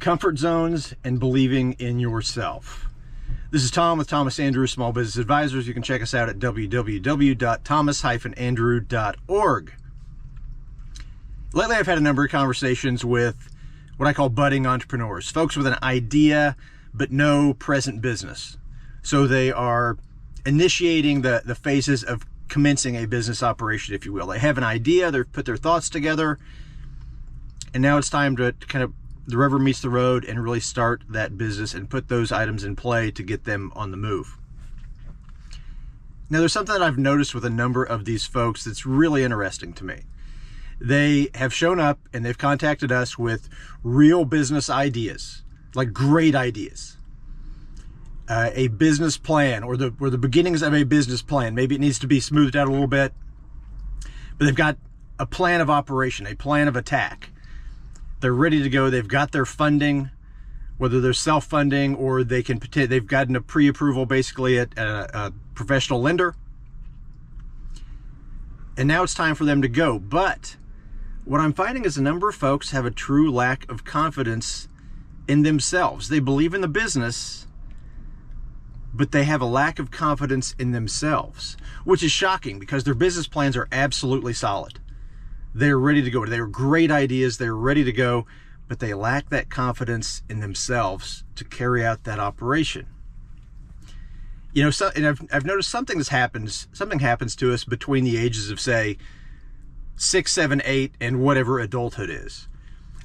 comfort zones and believing in yourself. This is Tom with Thomas Andrews Small Business Advisors. You can check us out at www.thomas-andrew.org. Lately, I've had a number of conversations with what I call budding entrepreneurs, folks with an idea but no present business. So they are initiating the phases of commencing a business operation, if you will. They have an idea, they've put their thoughts together, and now it's time to kind of, the rubber meets the road and really start that business and put those items in play to get them on the move. Now, there's something that I've noticed with a number of these folks that's really interesting to me. They have shown up and they've contacted us with real business ideas, like great ideas. A business plan or the beginnings of a business plan. Maybe it needs to be smoothed out a little bit, but they've got a plan of operation, a plan of attack. They're ready to go. They've got their funding, whether they're self-funding or they've gotten a pre-approval basically at a professional lender. And now it's time for them to go. But what I'm finding is a number of folks have a true lack of confidence in themselves. They believe in the business, but they have a lack of confidence in themselves, which is shocking because their business plans are absolutely solid. They're ready to go. They're great ideas. They're ready to go, but they lack that confidence in themselves to carry out that operation. You know, and I've noticed something happens to us between the ages of, say, 6, 7, 8, and whatever adulthood is.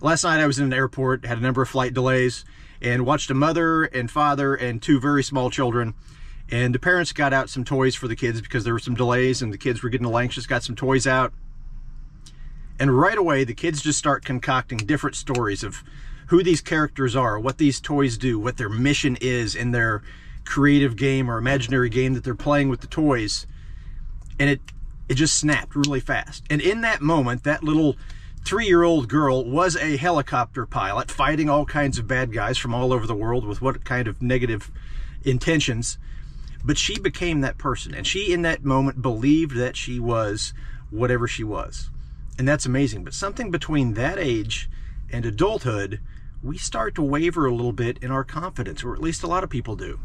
Last night I was in an airport, had a number of flight delays, and watched a mother and father and 2 very small children. And the parents got out some toys for the kids because there were some delays and the kids were getting a little anxious, got some toys out. And right away, the kids just start concocting different stories of who these characters are, what these toys do, what their mission is in their creative game or imaginary game that they're playing with the toys. And it just snapped really fast. And in that moment, that little 3-year-old girl was a helicopter pilot fighting all kinds of bad guys from all over the world with what kind of negative intentions. But she became that person. And she, in that moment, believed that she was whatever she was. And that's amazing. But something between that age and adulthood, we start to waver a little bit in our confidence, or at least a lot of people do.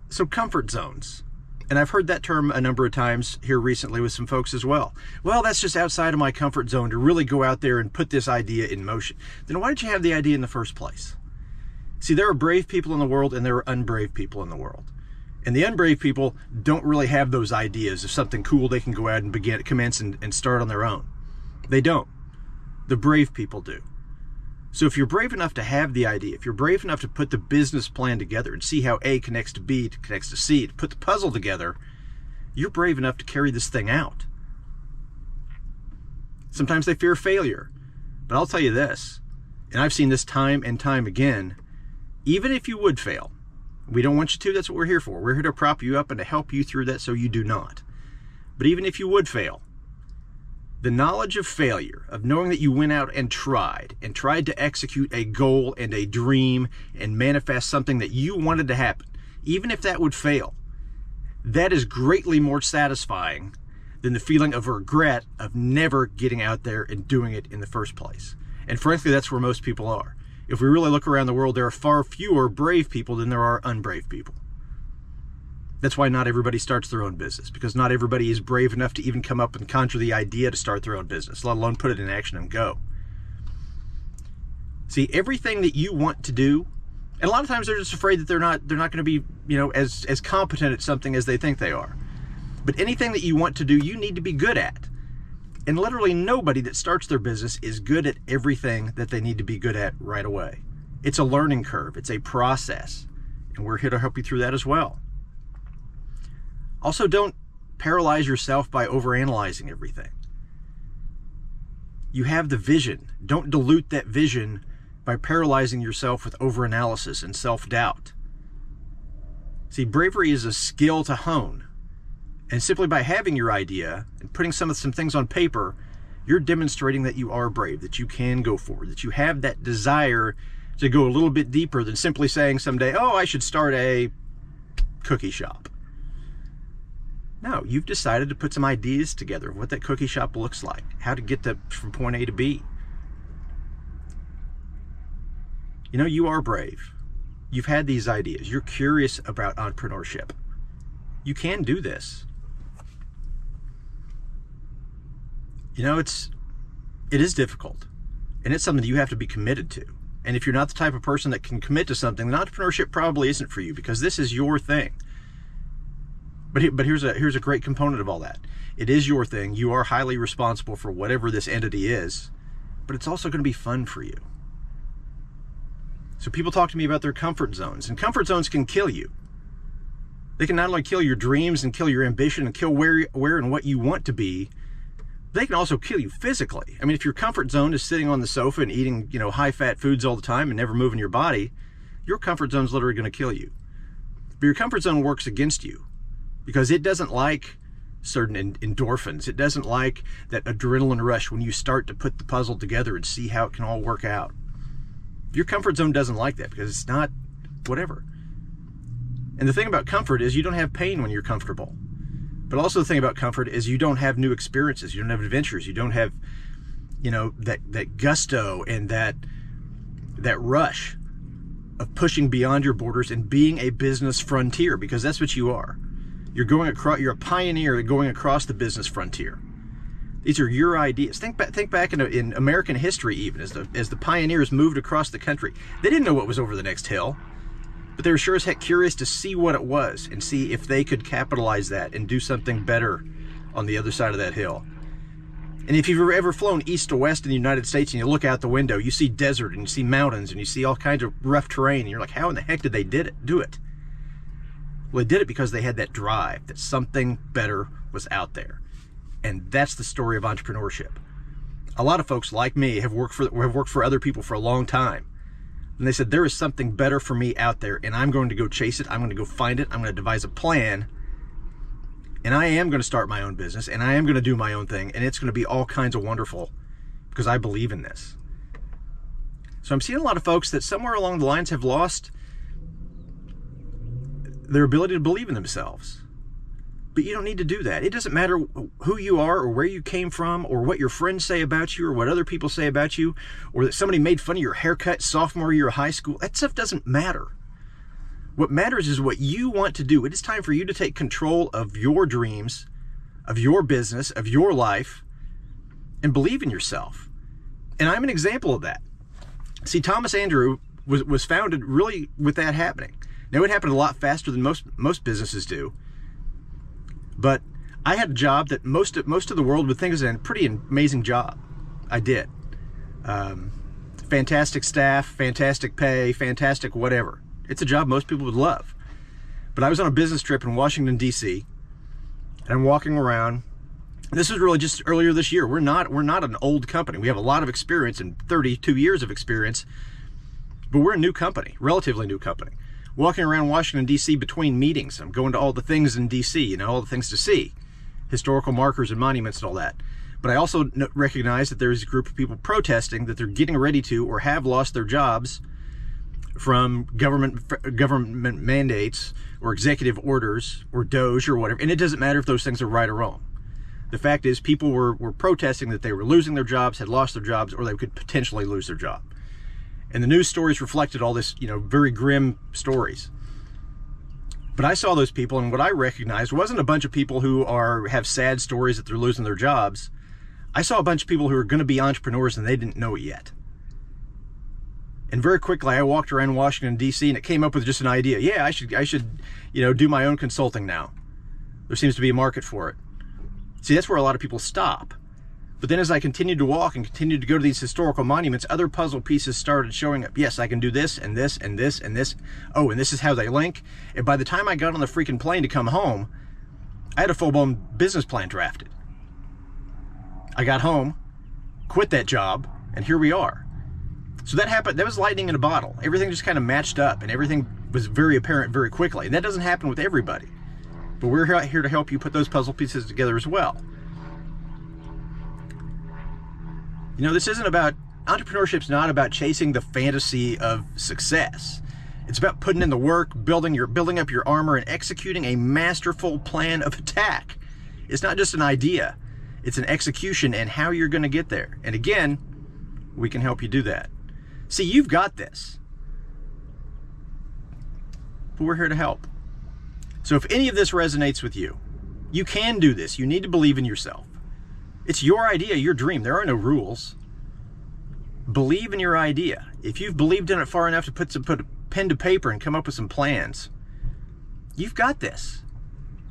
So comfort zones. And I've heard that term a number of times here recently with some folks as well. Well, that's just outside of my comfort zone to really go out there and put this idea in motion. Then why did you have the idea in the first place? See, there are brave people in the world and there are unbrave people in the world. And the unbrave people don't really have those ideas of something cool they can go out and commence and start on their own. They don't. The brave people do. So if you're brave enough to have the idea, if you're brave enough to put the business plan together and see how A connects to B, connects to C, to put the puzzle together, you're brave enough to carry this thing out. Sometimes they fear failure. But I'll tell you this, and I've seen this time and time again, even if you would fail, we don't want you to, that's what we're here for. We're here to prop you up and to help you through that so you do not. But even if you would fail, the knowledge of failure, of knowing that you went out and tried to execute a goal and a dream and manifest something that you wanted to happen, even if that would fail, that is greatly more satisfying than the feeling of regret of never getting out there and doing it in the first place. And frankly, that's where most people are. If we really look around the world, there are far fewer brave people than there are unbrave people. That's why not everybody starts their own business, because not everybody is brave enough to even come up and conjure the idea to start their own business, let alone put it in action and go. See, everything that you want to do, and a lot of times they're just afraid that they're not going to be, as competent at something as they think they are. But anything that you want to do, you need to be good at. And literally nobody that starts their business is good at everything that they need to be good at right away. It's a learning curve. It's a process. And we're here to help you through that as well. Also, don't paralyze yourself by overanalyzing everything. You have the vision. Don't dilute that vision by paralyzing yourself with overanalysis and self-doubt. See, bravery is a skill to hone. And simply by having your idea and putting some things on paper, you're demonstrating that you are brave, that you can go forward, that you have that desire to go a little bit deeper than simply saying someday, oh, I should start a cookie shop. No, you've decided to put some ideas together of what that cookie shop looks like, how to get from point A to B. You know, you are brave. You've had these ideas. You're curious about entrepreneurship. You can do this. You know, it is difficult, and it's something that you have to be committed to. And if you're not the type of person that can commit to something, then entrepreneurship probably isn't for you, because this is your thing. But here's a great component of all that. It is your thing. You are highly responsible for whatever this entity is, but it's also going to be fun for you. So people talk to me about their comfort zones, and comfort zones can kill you. They can not only kill your dreams and kill your ambition and kill where and what you want to be, they can also kill you physically. I mean, if your comfort zone is sitting on the sofa and eating, high-fat foods all the time and never moving your body, your comfort zone is literally going to kill you. But your comfort zone works against you because it doesn't like certain endorphins. It doesn't like that adrenaline rush when you start to put the puzzle together and see how it can all work out. Your comfort zone doesn't like that because it's not whatever. And the thing about comfort is you don't have pain when you're comfortable. But also the thing about comfort is you don't have new experiences. You don't have adventures. You don't have, that gusto and that rush of pushing beyond your borders and being a business frontier, because that's what you are. You're a pioneer going across the business frontier. These are your ideas. Think back in American history, even as the pioneers moved across the country. They didn't know what was over the next hill, but they were sure as heck curious to see what it was and see if they could capitalize that and do something better on the other side of that hill. And if you've ever flown east to west in the United States and you look out the window, you see desert and you see mountains and you see all kinds of rough terrain, and you're like, how in the heck did they do it? Well, they did it because they had that drive that something better was out there. And that's the story of entrepreneurship. A lot of folks like me have worked for other people for a long time. And they said, there is something better for me out there, and I'm going to go chase it. I'm going to go find it. I'm going to devise a plan. And I am going to start my own business, and I am going to do my own thing, and it's going to be all kinds of wonderful because I believe in this. So I'm seeing a lot of folks that somewhere along the lines have lost their ability to believe in themselves. But you don't need to do that. It doesn't matter who you are or where you came from or what your friends say about you or what other people say about you or that somebody made fun of your haircut sophomore year of high school. That stuff doesn't matter. What matters is what you want to do. It is time for you to take control of your dreams, of your business, of your life, and believe in yourself. And I'm an example of that. See, Thomas Andrew was founded really with that happening. Now, it happened a lot faster than most businesses do. But I had a job that most of the world would think is a pretty amazing job. I did. Fantastic staff, fantastic pay, fantastic whatever. It's a job most people would love. But I was on a business trip in Washington, D.C., and I'm walking around. This was really just earlier this year. We're not an old company. We have a lot of experience and 32 years of experience, but we're a new company, relatively new company. Walking around Washington, D.C. between meetings. I'm going to all the things in D.C., all the things to see, historical markers and monuments and all that. But I also recognize that there's a group of people protesting that they're getting ready to or have lost their jobs from government mandates or executive orders or DOGE or whatever. And it doesn't matter if those things are right or wrong. The fact is people were protesting that they were losing their jobs, had lost their jobs, or they could potentially lose their job. And the news stories reflected all this, very grim stories. But I saw those people, and what I recognized wasn't a bunch of people who have sad stories that they're losing their jobs. I saw a bunch of people who are going to be entrepreneurs and they didn't know it yet. And very quickly, I walked around Washington, D.C., and it came up with just an idea. Yeah, I should, do my own consulting now. There seems to be a market for it. See, that's where a lot of people stop. But then as I continued to walk and continued to go to these historical monuments, other puzzle pieces started showing up. Yes, I can do this and this and this and this. Oh, and this is how they link. And by the time I got on the freaking plane to come home, I had a full-blown business plan drafted. I got home, quit that job, and here we are. So that happened. That was lightning in a bottle. Everything just kind of matched up, and everything was very apparent very quickly. And that doesn't happen with everybody. But we're here to help you put those puzzle pieces together as well. This isn't about, entrepreneurship's not about chasing the fantasy of success. It's about putting in the work, building up your armor, and executing a masterful plan of attack. It's not just an idea. It's an execution and how you're going to get there. And again, we can help you do that. See, you've got this. but we're here to help. So if any of this resonates with you, you can do this. You need to believe in yourself. It's your idea, your dream. There are no rules. Believe in your idea. If you've believed in it far enough to put a pen to paper and come up with some plans, you've got this.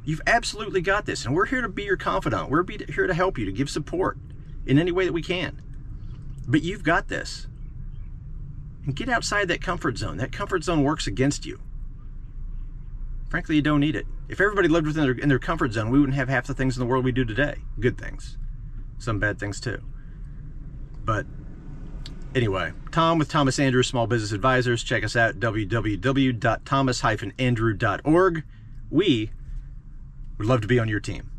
You've absolutely got this. And we're here to be your confidant. We're here to help you, to give support in any way that we can. But you've got this. And get outside that comfort zone. That comfort zone works against you. Frankly, you don't need it. If everybody lived within their comfort zone, we wouldn't have half the things in the world we do today. Good things. Some bad things too. But anyway, Tom with Thomas Andrews Small Business Advisors. Check us out at www.thomas-andrew.org. We would love to be on your team.